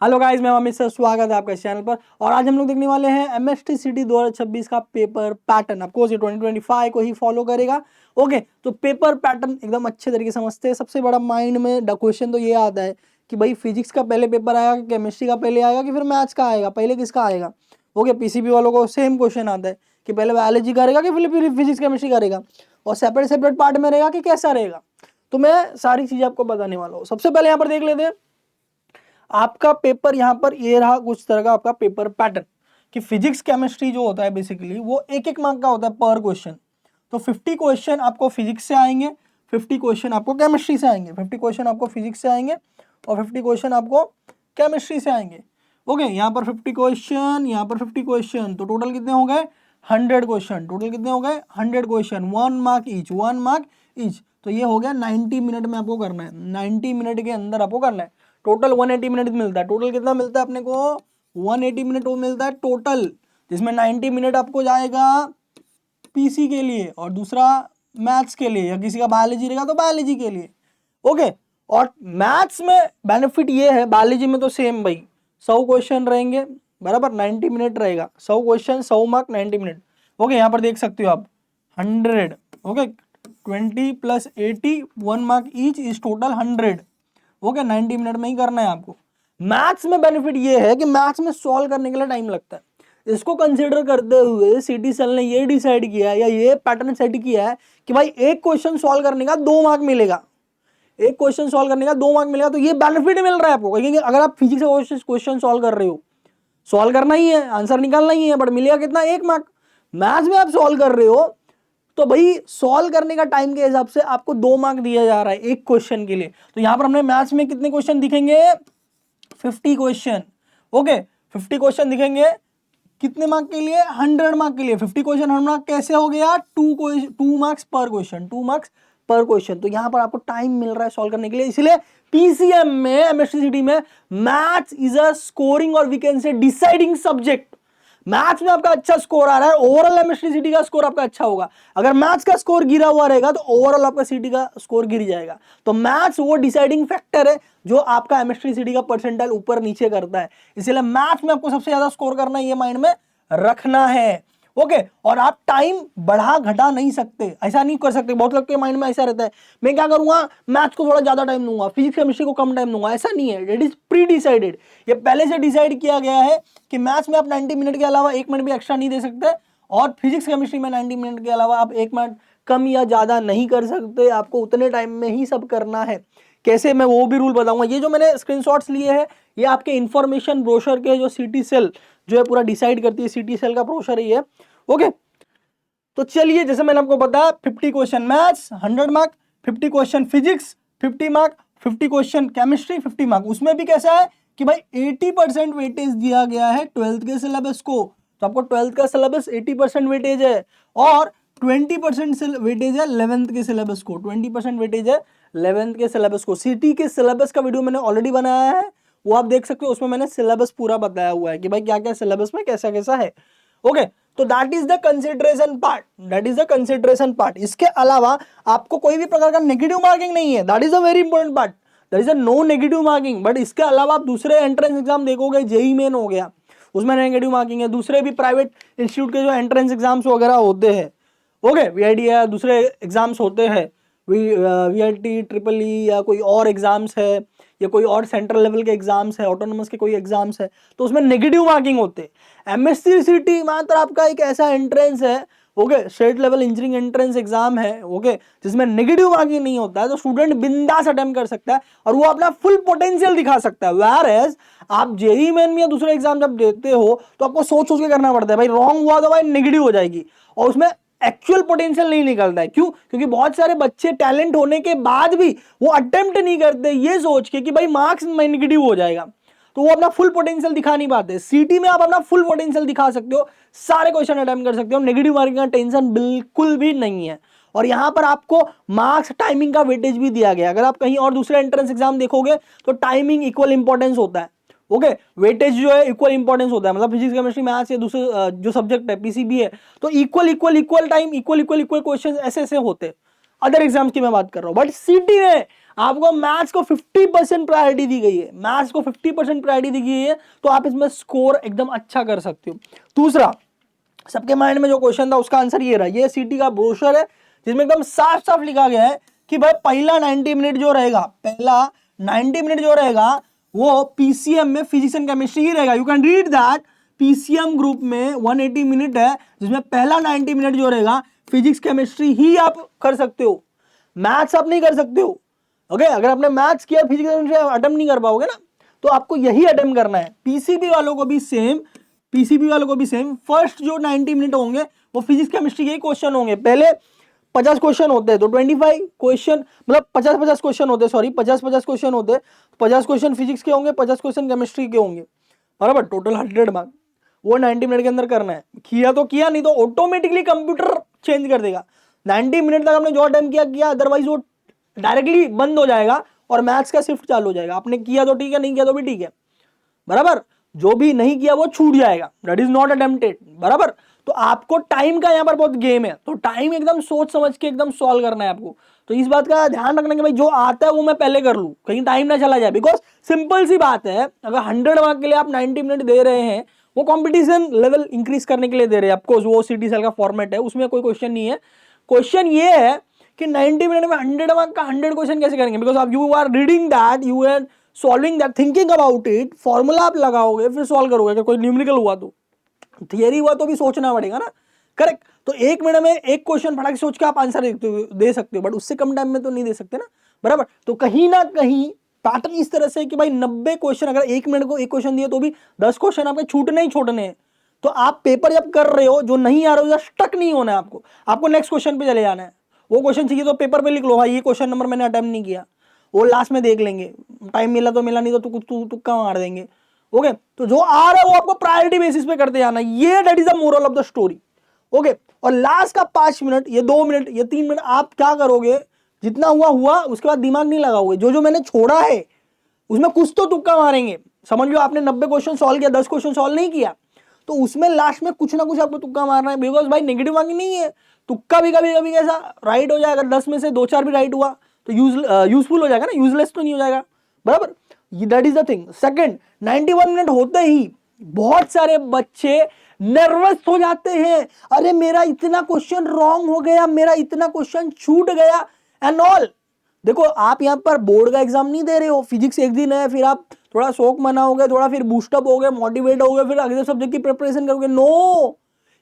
Hello guys, मैं Amit sir, स्वागत है आपका इस चैनल पर। और आज हम लोग देखने वाले हैं एमएसटी सिटी 2026 का पेपर पैटर्न। आपको ये 2025 को ही फॉलो करेगा। ओके, तो पेपर पैटर्न एकदम अच्छे तरीके से समझते हैं। सबसे बड़ा माइंड में क्वेश्चन तो ये आता है कि भाई फिजिक्स का पहले पेपर आएगा कि केमिस्ट्री का पहले आएगा कि फिर मैथ्स का आएगा, पहले किसका आएगा। ओके, पीसीबी वालों को सेम क्वेश्चन आता है कि पहले बायोलॉजी करेगा कि फिर फिजिक्स केमिस्ट्री करेगा, और सेपरेट सेपरेट पार्ट में रहेगा कि कैसा रहेगा। तो मैं सारी चीजें आपको बताने वाला हूँ। सबसे पहले यहाँ पर देख लेते हैं आपका पेपर। यहाँ पर ये रहा कुछ तरह का आपका पेपर पैटर्न कि फिजिक्स केमिस्ट्री जो होता है बेसिकली वो एक एक मार्क का होता है पर क्वेश्चन। तो 50 क्वेश्चन आपको फिजिक्स से आएंगे, 50 क्वेश्चन आपको केमिस्ट्री से आएंगे, 50 क्वेश्चन आपको फिजिक्स से आएंगे और 50 क्वेश्चन आपको केमिस्ट्री से आएंगे। ओके, यहाँ पर 50 क्वेश्चन, यहाँ पर 50 क्वेश्चन, तो टोटल कितने हो गए 100 क्वेश्चन। टोटल कितने हो गए 100 question, 1 mark each, 1 mark each. तो ये हो गया 90 मिनट में आपको करना है, 90 मिनट के अंदर आपको करना है। टोटल 180 मिनट मिलता है। टोटल कितना मिलता है अपने को 180 मिनट वो मिलता है टोटल, जिसमें 90 मिनट आपको जाएगा पीसी के लिए और दूसरा मैथ्स के लिए, या किसी का बायोलॉजी रहेगा तो बायोलॉजी के लिए। ओके, और मैथ्स में बेनिफिट ये है, बायोलॉजी में तो सेम भाई 100 क्वेश्चन रहेंगे बराबर, 90 मिनट रहेगा। 100 क्वेश्चन 100 मार्क 90 मिनट। ओके, यहाँ पर देख सकते हो आप 100। Okay, 20 + 80 1 mark each is total 100। Okay, 90 minute में ही करना है आपको। मैथ्स में बेनिफिट ये है कि मैथ्स में सॉल्व करने के लिए टाइम लगता है। इसको कंसीडर करते हुए सिटी सेल ने ये डिसाइड किया है या ये पैटर्न सेट किया है कि भाई एक क्वेश्चन सॉल्व करने का 2 मार्क मिलेगा, एक क्वेश्चन सॉल्व करने का 2 मार्क मिलेगा। तो ये बेनिफिट मिल रहा है आपको, क्योंकि अगर आप फिजिक्स का क्वेश्चन सॉल्व कर रहे हो, सॉल्व करना ही है, आंसर निकालना ही है, बट मिलेगा कितना 1 मार्क। मैथ्स में आप सॉल्व कर रहे हो तो भाई सॉल्व करने का टाइम के हिसाब से आपको 2 मार्क दिया जा रहा है एक क्वेश्चन के लिए। तो यहां पर हमने मैथ्स में कितने क्वेश्चन दिखेंगे 50 क्वेश्चन। ओके, 50 क्वेश्चन दिखेंगे कितने मार्क के लिए 100 मार्क के लिए। 50 क्वेश्चन 100 मार्क कैसे हो गया 2 मार्क्स पर क्वेश्चन, 2 मार्क्स पर क्वेश्चन। तो यहां पर आपको टाइम मिल रहा है सॉल्व करने के लिए। इसलिए पीसीएम में, एमएसटी में मैथ्स इज अ स्कोरिंग और we can say deciding subject. Maths में आपका अच्छा स्कोर आ रहा है, ओवरऑल एमएसटी सिटी का स्कोर आपका अच्छा होगा। अगर मैथ्स का स्कोर गिरा हुआ रहेगा तो ओवरऑल आपका सिटी का स्कोर गिर जाएगा। तो मैथ्स वो डिसाइडिंग फैक्टर है जो आपका एमएसटी सिटी का परसेंटाइल ऊपर नीचे करता है। इसलिए मैथ्स में आपको सबसे ज्यादा स्कोर करना है, ये माइंड में रखना है। ओके, और आप टाइम बढ़ा घटा नहीं सकते, ऐसा नहीं कर सकते। बहुत लोग के माइंड में ऐसा रहता है मैं क्या करूंगा मैथ्स को थोड़ा ज्यादा टाइम दूंगा, फिजिक्स केमिस्ट्री को कम टाइम दूंगा। ऐसा नहीं है, इट इज प्री डिसाइडेड। ये पहले से डिसाइड किया गया है कि मैथ्स में आप 90 मिनट के अलावा 1 मिनट भी एक्स्ट्रा नहीं दे सकते, और फिजिक्स केमिस्ट्री में 90 मिनट के अलावा आप 1 मिनट कम या ज्यादा नहीं कर सकते। आपको उतने टाइम में ही सब करना है। कैसे, मैं वो भी रूल बताऊंगा। ये जो मैंने स्क्रीनशॉट्स लिए हैं ये आपके इंफॉर्मेशन ब्रोशर के, जो सिटी सेल जो है पूरा डिसाइड करती है, सिटी सेल का ब्रोशर ही है। ओके, तो चलिए, जैसे मैंने आपको बताया 50 question maths 100 mark, 50 question physics 50 mark, 50 question chemistry 50 mark. उसमें भी कैसा है कि भाई 80% वेटेज दिया गया है 12th के सिलेबस को। तो आपको 12th का सिलेबस 80% वेटेज है, और 20% वेटेज है 11th के सिलेबस को। 20% वेटेज है 11th के सिलेबस को। सिटी के सिलेबस का वीडियो मैंने ऑलरेडी बनाया है, वो आप देख सकते हो। उसमें मैंने सिलेबस पूरा बताया हुआ है कि भाई क्या क्या सिलेबस में कैसा कैसा है। ओके, तो that is the consideration part, that is the consideration part. इसके अलावा आपको कोई भी प्रकार का नेगेटिव मार्किंग नहीं है, that is a very important part. There is a no negative marking. But इसके अलावा आप दूसरे एंट्रेंस एग्जाम देखोगे, जेई मेन हो गया, उसमें नेगेटिव मार्किंग है। दूसरे भी प्राइवेट इंस्टीट्यूट के जो एंट्रेंस एग्जाम्स वगैरह होते हैं, ओके, वीआईडी या दूसरे एग्जाम्स होते हैं, वीआईटी ट्रिपल ई या कोई और एग्जाम्स है, या कोई और सेंट्रल लेवल के एग्जाम्स है, ऑटोनोमस के कोई एग्जाम्स है, तो उसमें नेगेटिव मार्किंग होते हैं। एमएससी सिटी मात्र आपका एक ऐसा एंट्रेंस है, okay, state level engineering entrance exam है, ओके, जिसमें नेगेटिव मार्किंग नहीं होता है। तो स्टूडेंट बिंदास अटेम्प्ट कर सकता है और वो अपना फुल पोटेंशियल दिखा सकता है। वेयर एज आप जेई मेन में या दूसरे एग्जाम जब देते हो तो आपको सोच सोच के करना पड़ता है, भाई रॉन्ग हुआ तो भाई नेगेटिव हो जाएगी, और उसमें एक्चुअल पोटेंशियल नहीं निकलता है। क्यों? क्योंकि बहुत सारे बच्चे टैलेंट होने के बाद भी वो अटेम्प्ट नहीं करते ये सोच के कि भाई मार्क्स में नेगेटिव हो जाएगा, तो वो अपना फुल पोटेंशियल दिखा नहीं पाते। सीटी में आप अपना फुल पोटेंशियल दिखा सकते हो, सारे क्वेश्चन अटेम्प्ट कर सकते हो, नेगेटिव मार्किंग का टेंशन बिल्कुल भी नहीं है। और यहां पर आपको मार्क्स टाइमिंग का वेटेज भी दिया गया। अगर आप कहीं और दूसरे एंट्रेंस एग्जाम देखोगे तो टाइमिंग इक्वल इंपॉर्टेंस होता है। ओके, वेटेज जो है इक्वल इंपॉर्टेंस होता है, मतलब फिजिक्स केमिस्ट्री मैथ्स या दूसरे जो सब्जेक्ट है पीसीबी है, तो इक्वल टाइम, इक्वल क्वेश्चन ऐसे ऐसे होते हैं। अदर एग्जाम्स की मैं बात कर रहा हूं, बट सीटी में आपको मैथ्स को 50% प्रायोरिटी दी गई है, मैथ्स को 50% प्रायोरिटी दी गई है, तो आप इसमें स्कोर एकदम अच्छा कर सकते हो। दूसरा, सबके माइंड में जो क्वेश्चन था उसका आंसर ये रहा, ये सीटी का ब्रोशर है जिसमें एकदम साफ साफ लिखा गया है कि भाई पहला 90 मिनट जो रहेगा, पहला 90 मिनट जो रहेगा वो पीसीएम में फिजिक्स एंड केमिस्ट्री ही रहेगा। You can read that, PCM group में 180 मिनट है जिसमें पहला 90 मिनट जो रहेगा फिजिक्स केमिस्ट्री ही आप कर सकते हो, मैथ्स आप नहीं कर सकते हो। ओके, अगर आपने मैथ्स किया फिजिक्स केमिस्ट्री अटेम्प्ट नहीं कर पाओगे ना, तो आपको यही अटेम्प्ट करना है। पीसीबी वालों को भी सेम, पीसीबी वालों को भी सेम, फर्स्ट जो 90 मिनट होंगे वो फिजिक्स केमिस्ट्री के ही क्वेश्चन होंगे। पहले 50 क्वेश्चन होते हैं तो 25 क्वेश्चन, मतलब 50-50 क्वेश्चन होते हैं, सॉरी 50-50 क्वेश्चन होते हैं, 50 क्वेश्चन फिजिक्स के होंगे, 50 क्वेश्चन केमिस्ट्री के होंगे, बराबर, टोटल 100 मार्क, वो 90 मिनट के अंदर करना है। किया तो किया, नहीं तो ऑटोमेटिकली कंप्यूटर चेंज कर देगा। 90 मिनट तक आपने जो अटेम्प्ट किया किया, अदरवाइज वो डायरेक्टली बंद हो जाएगा और मैथ्स का शिफ्ट चालू हो जाएगा। आपने किया तो ठीक है, नहीं किया तो भी ठीक है, बराबर, जो भी नहीं किया वो छूट जाएगा, दैट इज नॉट अटेम्प्टेड, बराबर। तो आपको टाइम का यहाँ पर बहुत गेम है, तो टाइम एकदम सोच समझ के एकदम सॉल्व करना है आपको। तो इस बात का ध्यान रखना कि भाई जो आता है वो मैं पहले कर लूं, कहीं टाइम ना चला जाए, बिकॉज सिंपल सी बात है, अगर 100 मार्क के लिए आप 90 मिनट दे रहे हैं, वो कॉम्पिटिशन लेवल इंक्रीज करने के लिए दे रहे हैं, ऑफकोर्स वो सिटी सेल का फॉर्मेट है, उसमें कोई क्वेश्चन नहीं है। क्वेश्चन ये है कि 90 मिनट में 100 मार्क का 100 क्वेश्चन कैसे करेंगे, बिकॉज आप you are reading that, you are solving that, thinking about it, formula आप लगाओगे फिर सॉल्व करोगे। अगर कोई न्यूमेरिकल हुआ तो, थियरी हुआ तो भी सोचना पड़ेगा ना, करेक्ट। तो 1 मिनट में एक क्वेश्चन पढ़ा के सोच के आप आंसर दे सकते हो, बट उससे कम टाइम में तो नहीं दे सकते ना, बराबर। तो कहीं ना कहीं पैटर्न इस तरह से कि भाई 90 क्वेश्चन, अगर 1 मिनट को एक क्वेश्चन दिए तो भी 10 क्वेश्चन आपके छूटने ही छोड़ने हैं। तो आप पेपर जब कर रहे हो, जो नहीं आ रहा हो स्टक नहीं होना है आपको नेक्स्ट क्वेश्चन पे चले जाना है। वो क्वेश्चन चाहिए तो पेपर पे लिख लो, भाई ये क्वेश्चन नंबर मैंने अटेम्प्ट नहीं किया, वो लास्ट में देख लेंगे, टाइम मिला तो मिला, नहीं तो तुक्का मार देंगे। ओके, तो जो आ रहा है वो आपको प्रायोरिटी बेसिस पे करते जाना, ये that is the moral of the story. Okay, और लास्ट का 5 मिनट, ये 2 मिनट, ये 3 मिनट आप क्या करोगे, जितना हुआ हुआ, उसके बाद दिमाग नहीं लगाओगे, जो जो मैंने छोड़ा है उसमें कुछ तो तुक्का मारेंगे। समझ लो आपने 90 क्वेश्चन सॉल्व किया, 10 क्वेश्चन सॉल्व नहीं किया, तो उसमें लास्ट में कुछ ना कुछ आपको तुक्का मारना है, बिकॉज भाई नेगेटिव मार्किंग नहीं है, तुक्का भी कभी कभी कैसा राइट हो जाएगा, 10 में से 2-4 भी राइट हुआ तो यूजफुल हो जाएगा ना, यूजलेस तो नहीं हो जाएगा, बराबर। That is the thing. Second, 91 minute होते ही बहुत सारे बच्चे नर्वस हो जाते हैं, अरे मेरा इतना क्वेश्चन रॉन्ग हो गया, मेरा इतना क्वेश्चन छूट गया एंड ऑल। देखो आप यहाँ पर बोर्ड का एग्जाम नहीं दे रहे हो, फिजिक्स एक दिन है, फिर आप थोड़ा शौक मनाओगे, थोड़ा फिर बूस्टअप हो गए, मोटिवेट हो गए, फिर अगले सब्जेक्ट की प्रिपरेशन करोगे। No,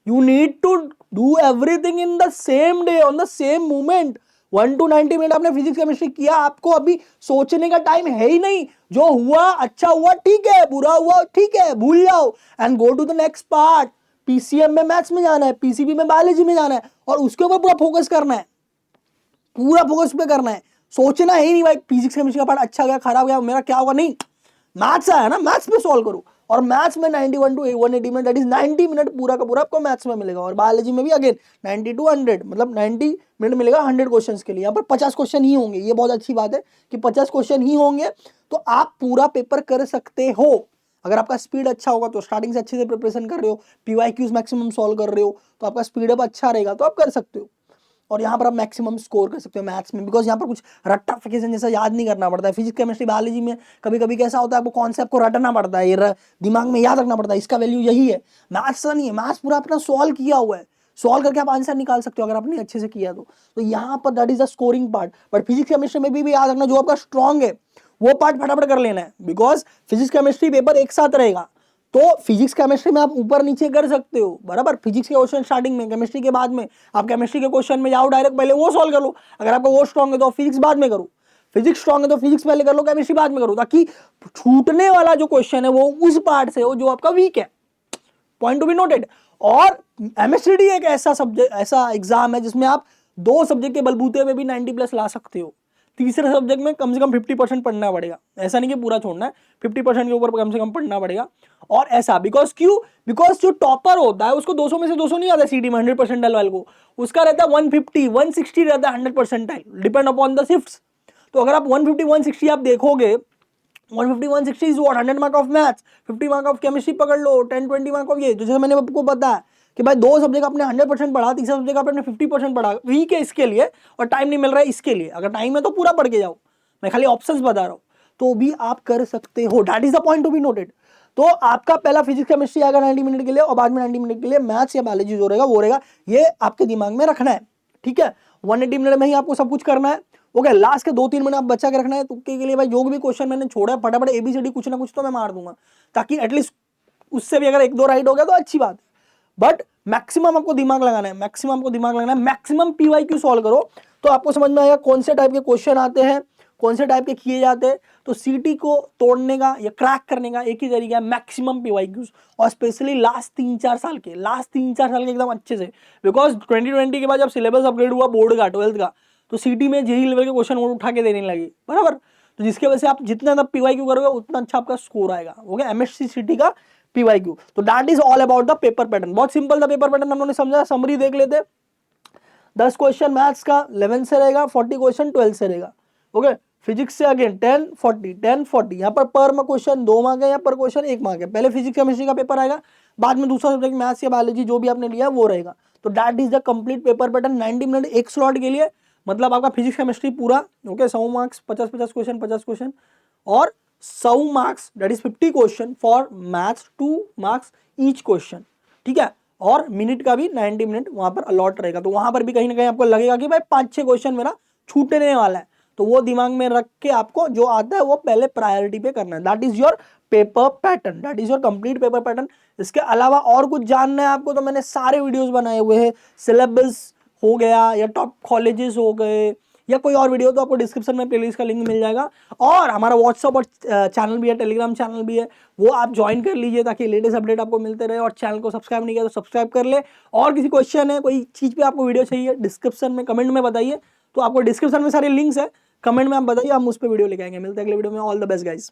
you need to do everything in the same day, on the same moment. 1 to 90 minute आपने फिजिक्स केमिस्ट्री किया, आपको अभी सोचने का टाइम है ही नहीं, जो हुआ अच्छा हुआ ठीक है, बुरा हुआ ठीक है, भूल जाओ and go to the next part. PCM में मैथ्स में जाना है, पीसीबी में बायोलॉजी में जाना है, और उसके ऊपर पूरा फोकस करना है, पूरा फोकस पे करना है। सोचना ही नहीं भाई फिजिक्स केमिस्ट्री का पार्ट अच्छा गया खराब गया मेरा क्या होगा, नहीं, मैथ्स आया ना, मैथ्स पे सॉल्व करो। और मैथ्स में 91 to 180 minute, that is 90 minute पूरा का पूरा आपको मैथ्स में मिलेगा। और बायोलॉजी में भी अगेन 90 to 100, मतलब 90 मिनट मिलेगा 100 क्वेश्चंस के लिए। यहाँ पर 50 क्वेश्चन ही होंगे, ये बहुत अच्छी बात है कि 50 क्वेश्चन ही होंगे, तो आप पूरा पेपर कर सकते हो। अगर आपका स्पीड अच्छा होगा तो स्टार्टिंग से अच्छे से प्रिपरेशन कर रहे हो, पीवाईक्यूज मैक्सिमम सॉल्व कर रहे हो, तो आपका स्पीड अप अच्छा रहेगा, तो आप कर सकते हो। और यहाँ पर आप मैक्सिमम स्कोर कर सकते हो मैथ्स में, बिकॉज यहाँ पर कुछ रट्टाफिकेशन जैसा याद नहीं करना पड़ता है। फिजिक्स केमिस्ट्री बायोलॉजी में कभी कभी कैसा होता है, आपको कॉन्सेप्ट को रटना पड़ता है, ये दिमाग में याद रखना पड़ता है, इसका वैल्यू यही है। मैथ्स नहीं है, मैथ्स पूरा अपना सॉल्व किया हुआ है, सॉल्व करके आप आंसर निकाल सकते हो अगर आपने अच्छे से किया तो यहाँ पर that is the scoring part. But physics chemistry में भी याद रखना, जो आपका स्ट्रॉन्ग है वो पार्ट फटाफट कर लेना है, बिकॉज फिजिक्स केमिस्ट्री पेपर एक साथ रहेगा। तो फिजिक्स केमिस्ट्री में आप ऊपर नीचे कर सकते हो, बराबर। फिजिक्स के क्वेश्चन स्टार्टिंग में, केमिस्ट्री के बाद में, आप केमिस्ट्री के क्वेश्चन में जाओ डायरेक्ट, पहले वो सॉल्व कर लो। अगर आपका वो स्ट्रॉन्ग है तो फिजिक्स बाद में करो, फिजिक्स स्ट्रॉन्ग है तो फिजिक्स पहले कर लो, केमिस्ट्री बाद में करो, ताकि छूटने वाला जो क्वेश्चन है वो उस पार्ट से हो जो आपका वीक है। Point to be noted. और एमएससीडी एक ऐसा सब्जेक्ट, ऐसा एग्जाम है जिसमें आप 2 सब्जेक्ट के बलबूते में भी 90+ ला सकते हो। तीसरे सब्जेक्ट में कम से कम 50% पढ़ना पड़ेगा, ऐसा नहीं कि पूरा छोड़ना है, 50% के ऊपर कम से कम पढ़ना पड़ेगा। और ऐसा बिकॉज क्यों, बिकॉज जो टॉपर होता है उसको 200 में से 200 नहीं आता सीडी में 100% वाले को, उसका रहता है 150 160 रहता है 100%, डिपेंड अपॉन द शिफ्ट्स। तो अगर आप 150 160 आप देखोगे, 150 160 is what 100 mark of maths, 50 mark of chemistry पकड़ लो, 10-20 मार्क ऑफ ये, जैसे मैंने आपको बताया कि भाई 2 सब्जेक्ट आपने 100% पढ़ा, तीसरा सब्जेक्ट आपने 50% पढ़ा, वीक है इसके लिए और टाइम नहीं मिल रहा है इसके लिए। अगर टाइम है तो पूरा पढ़ के जाओ, मैं खाली ऑप्शंस बता रहा हूँ, तो भी आप कर सकते हो। That is the point to be noted. तो आपका पहला फिजिक्स केमिस्ट्री आएगा 90 मिनट के लिए, और बाद में 90 मिनट के लिए मैथ्स या बायोलॉजी जो रहेगा वो रहेगा। ये आपके दिमाग में रखना है, ठीक है। 180 मिनट में ही आपको सब कुछ करना है। ओके, लास्ट के 2-3 मिनट आप बचा के रखना है तुक्के के लिए। भाई जो भी क्वेश्चन मैंने छोड़ा है फटाफट ABCD कुछ ना कुछ तो मैं मार दूंगा, ताकि एटलीस्ट उससे भी अगर 1-2 राइट हो गया तो अच्छी बात है। बट मैक्सिमम आपको दिमाग लगाना है, मैक्सिमम आपको दिमाग लगाना है, मैक्सिमम PYQ सॉल्व करो, तो आपको समझ में आएगा कौन से टाइप के क्वेश्चन आते हैं, कौन से टाइप के किए जाते हैं। तो सीटी को तोड़ने का या क्रैक करने का एक ही तरीका है, मैक्सिमम PYQs, और स्पेशली लास्ट 3-4 साल के एकदम अच्छे से। बिकॉज 2020 के बाद जब सिलेबस अपग्रेड हुआ बोर्ड का 12th का, तो सीटी में जेई लेवल के क्वेश्चन उठा के देने लगी, बराबर। तो जिसके वजह से आप जितना ज्यादा PYQ करोगे उतना अच्छा आपका स्कोर आएगा। ओके, MSc CT का PYQ। तो that is all about the paper pattern. बहुत सिंपल था पेपर पैटर्न, हम लोगों ने समझा। समरी देख लेते। 10 क्वेश्चन मैथ्स का 11 से रहेगा, 40 क्वेश्चन 12 से रहेगा। ओके, फिजिक्स से अगेन 10 40 यहाँ पर में क्वेश्चन 2 मार्क है, यहाँ पर क्वेश्चन 1 मार्क है। पहले फिजिक्स केमिस्ट्री का पेपर आएगा, बाद में दूसरा सब्जेक्ट मैथ्स या बायोलॉजी जो भी आपने लिया वो रहेगा। तो that is the complete paper pattern. 90 minute एक स्लॉट के लिए, मतलब आपका फिजिक्स केमिस्ट्री पूरा। ओके, 100 मार्क्स, 50 क्वेश्चन 50 क्वेश्चन, और 100 marks that is 50 question for maths, 2 marks each question, ठीक है। और मिनट का भी 90 मिनट वहां पर अलॉट रहेगा। तो वहां पर भी कहीं ना कहीं आपको लगेगा कि भाई 5-6 क्वेश्चन मेरा छूटने वाला है, तो वो दिमाग में रख के आपको जो आता है वो पहले प्रायोरिटी पे करना है। That is your paper pattern, that is your complete paper pattern. इसके अलावा और कुछ जानना है आपको तो मैंने सारे वीडियोस बनाए हुए हैं। सिलेबस हो गया या टॉप कॉलेजेस हो गए या कोई और वीडियो, तो आपको डिस्क्रिप्शन में प्लेलिस्ट का लिंक मिल जाएगा। और हमारा व्हाट्सअप और चैनल भी है, टेलीग्राम चैनल भी है, वो आप ज्वाइन कर लीजिए ताकि लेटेस्ट अपडेट आपको मिलते रहे। और चैनल को सब्सक्राइब नहीं किया तो सब्सक्राइब कर ले। और किसी क्वेश्चन है, कोई चीज़ पे आपको वीडियो चाहिए, डिस्क्रिप्शन में कमेंट में बताइए। तो आपको डिस्क्रिप्शन में सारे लिंक्स है, कमेंट में आप बताइए, हम उस पर वीडियो लेके आएंगे। मिलते हैं अगले वीडियो में। All the best guys.